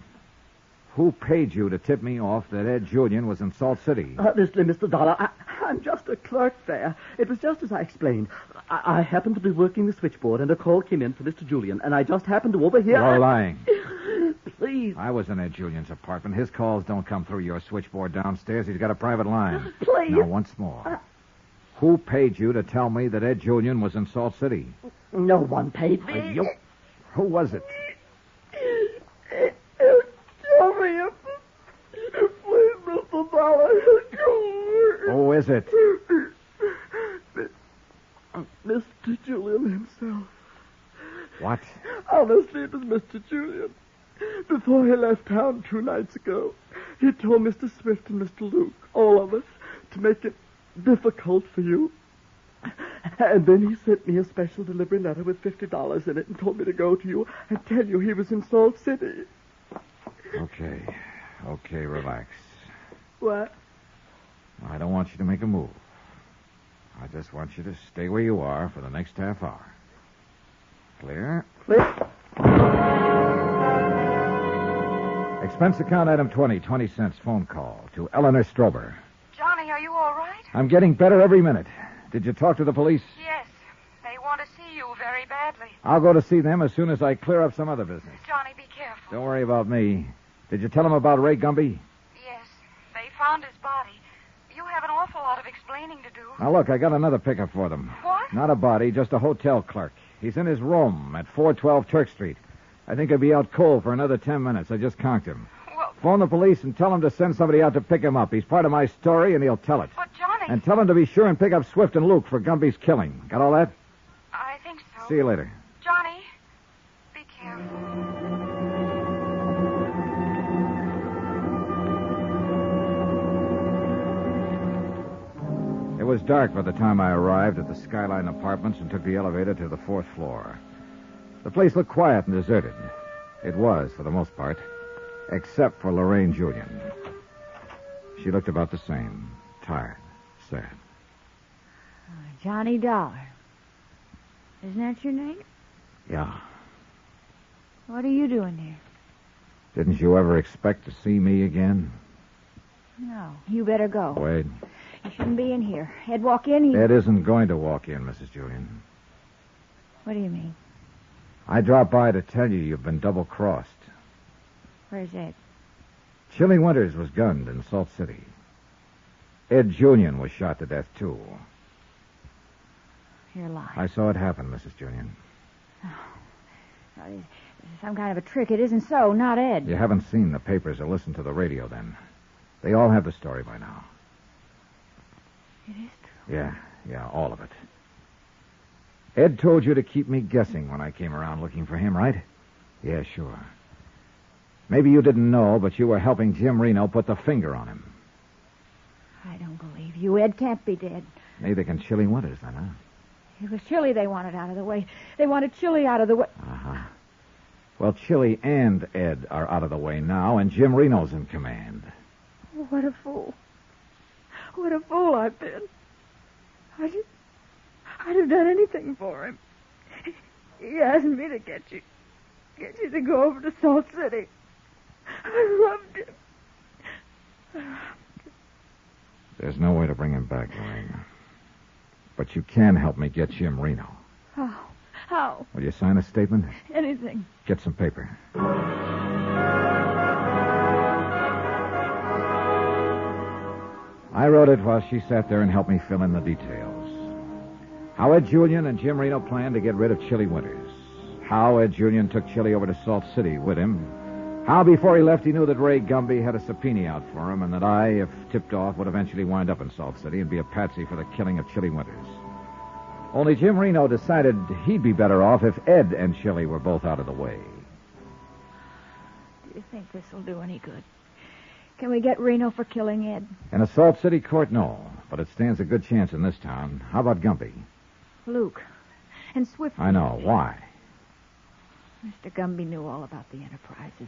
who paid you to tip me off that Ed Julian was in Salt City? Honestly, Mr. Dollar, I'm just a clerk there. It was just as I explained. I happened to be working the switchboard, and a call came in for Mr. Julian, and I just happened to overhear... You're lying. Please. I was in Ed Julian's apartment. His calls don't come through your switchboard downstairs. He's got a private line. Please. Now, once more. Who paid you to tell me that Ed Julian was in Salt City? No one paid me. Who was it? Tell me please, Mr. Dollar. Who is it? Mr. Mr. Julian himself. What? Honestly, it was Mr. Julian. Before he left town 2 nights ago, he told Mr. Swift and Mr. Luke, all of us, to make it difficult for you. And then he sent me a special delivery letter with $50 in it and told me to go to you and tell you he was in Salt City. Okay, relax. What? I don't want you to make a move. I just want you to stay where you are for the next half hour. Clear? Expense account item 20 cents phone call to Eleanor Strober. Johnny, are you all right? I'm getting better every minute. Did you talk to the police? Yes. They want to see you very badly. I'll go to see them as soon as I clear up some other business. Johnny, be careful. Don't worry about me. Did you tell them about Ray Gumby? Yes. They found his body. You have an awful lot of explaining to do. Now, look, I got another pickup for them. What? Not a body, just a hotel clerk. He's in his room at 412 Turk Street. I think he'll be out cold for another 10 minutes. I just conked him. Well... Phone the police and tell him to send somebody out to pick him up. He's part of my story, and he'll tell it. But, Johnny... And tell him to be sure and pick up Swift and Luke for Gumby's killing. Got all that? I think so. See you later. Johnny, be careful. It was dark by the time I arrived at the Skyline Apartments and took the elevator to the 4th floor. The place looked quiet and deserted. It was, for the most part, except for Lorraine Julian. She looked about the same, tired, sad. Johnny Dollar. Isn't that your name? Yeah. What are you doing here? Didn't you ever expect to see me again? No. You better go. Wade. You shouldn't be in here. Ed, walk in. Ed isn't going to walk in, Mrs. Julian. What do you mean? I dropped by to tell you you've been double-crossed. Where's Ed? Chili Winters was gunned in Salt City. Ed Julian was shot to death, too. You're lying. I saw it happen, Mrs. Julian. Oh, it's some kind of a trick. It isn't so, not Ed. You haven't seen the papers or listened to the radio, then. They all have the story by now. It is true. Yeah, all of it. Ed told you to keep me guessing when I came around looking for him, right? Yeah, sure. Maybe you didn't know, but you were helping Jim Reno put the finger on him. I don't believe you. Ed can't be dead. Neither can Chili Winters, then, huh? It was Chili they wanted out of the way. They wanted Chili out of the way. Uh-huh. Well, Chili and Ed are out of the way now, and Jim Reno's in command. What a fool. What a fool I've been. I'd have done anything for him. He asked me to get you to go over to Salt City. I loved him. There's no way to bring him back, Lorraine. But you can help me get Jim Reno. How? Will you sign a statement? Anything. Get some paper. I wrote it while she sat there and helped me fill in the details. How Ed Julian and Jim Reno planned to get rid of Chili Winters. How Ed Julian took Chili over to Salt City with him. How before he left he knew that Ray Gumby had a subpoena out for him and that I, if tipped off, would eventually wind up in Salt City and be a patsy for the killing of Chili Winters. Only Jim Reno decided he'd be better off if Ed and Chili were both out of the way. Do you think this will do any good? Can we get Reno for killing Ed? In a Salt City court, no. But it stands a good chance in this town. How about Gumby? Luke. And Swift. I know. Why? Mr. Gumby knew all about the Enterprises.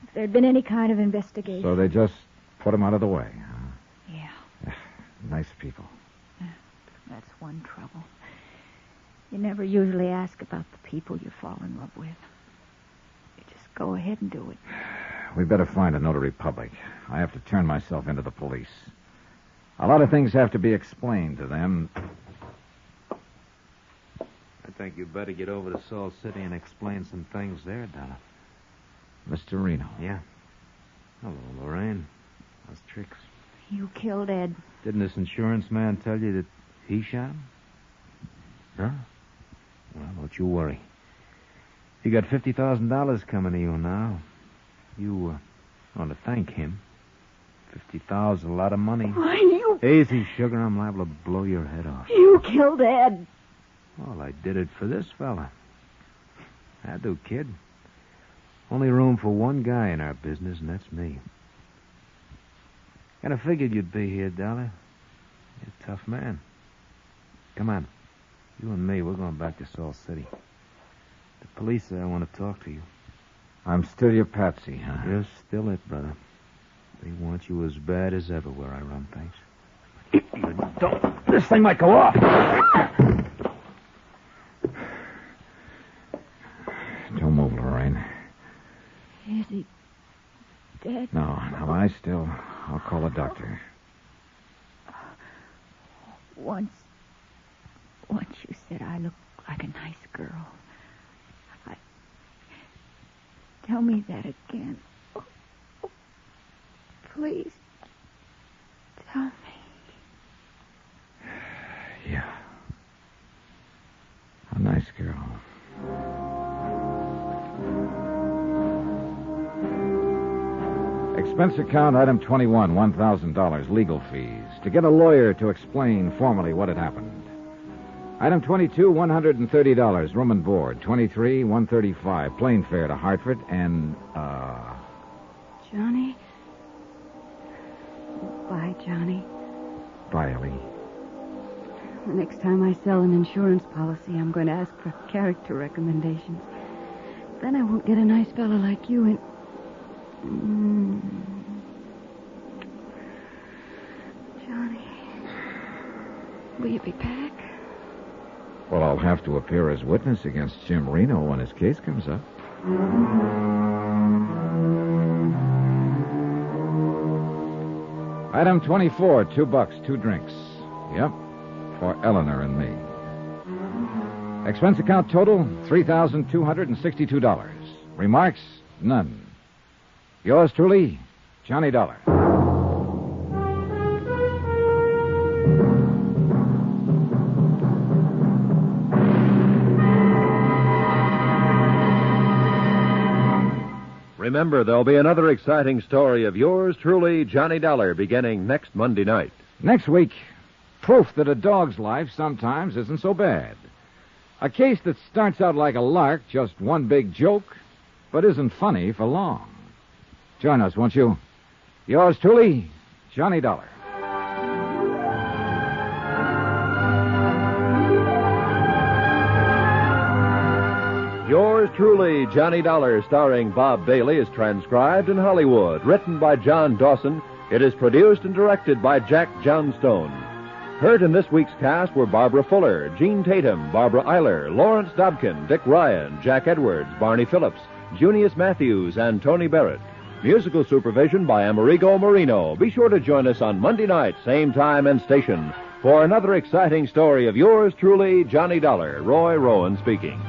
If there'd been any kind of investigation. So they just put him out of the way, huh? Yeah. Nice people. That's one trouble. You never usually ask about the people you fall in love with. You just go ahead and do it. We better find a notary public. I have to turn myself into the police. A lot of things have to be explained to them. I think you'd better get over to Salt City and explain some things there, Donna. Mr. Reno. Yeah. Hello, Lorraine. How's tricks? You killed Ed. Didn't this insurance man tell you that he shot him? Huh? Well, don't you worry. You got $50,000 coming to you now. You want to thank him. 50,000 is a lot of money. Why, you... Easy, sugar. I'm liable to blow your head off. You killed Ed. I did it for this fella. I do, kid. Only room for one guy in our business, and that's me. Kind of figured you'd be here, Dollar. You're a tough man. Come on. You and me, we're going back to Salt City. The police say I want to talk to you. I'm still your patsy, huh? You're still it, brother. They want you as bad as ever where I run things. Don't. This thing might go off. Don't move, Lorraine. Is he dead? No, lie still. I'll call a doctor. Once you said I looked like a nice girl. Tell me that again. Oh, please. Tell me. Yeah. A nice girl. Expense account, item 21, $1,000, legal fees. To get a lawyer to explain formally what had happened. Item 22, $130, room and board. 23, $135, plane fare to Hartford, and, Johnny? Bye, Johnny. Bye, Ellie. The next time I sell an insurance policy, I'm going to ask for character recommendations. Then I won't get a nice fellow like you and... Johnny, will you be back? Well, I'll have to appear as witness against Jim Reno when his case comes up. Item 24, $2, 2 drinks. Yep, for Eleanor and me. Expense account total, $3,262. Remarks, none. Yours truly, Johnny Dollar. Remember, there'll be another exciting story of yours truly, Johnny Dollar, beginning next Monday night. Next week, proof that a dog's life sometimes isn't so bad. A case that starts out like a lark, just one big joke, but isn't funny for long. Join us, won't you? Yours truly, Johnny Dollar. Yours truly, Johnny Dollar, starring Bob Bailey, is transcribed in Hollywood. Written by John Dawson, it is produced and directed by Jack Johnstone. Heard in this week's cast were Barbara Fuller, Gene Tatum, Barbara Eiler, Lawrence Dobkin, Dick Ryan, Jack Edwards, Barney Phillips, Junius Matthews, and Tony Barrett. Musical supervision by Amerigo Marino. Be sure to join us on Monday night, same time and station, for another exciting story of yours truly, Johnny Dollar. Roy Rowan speaking.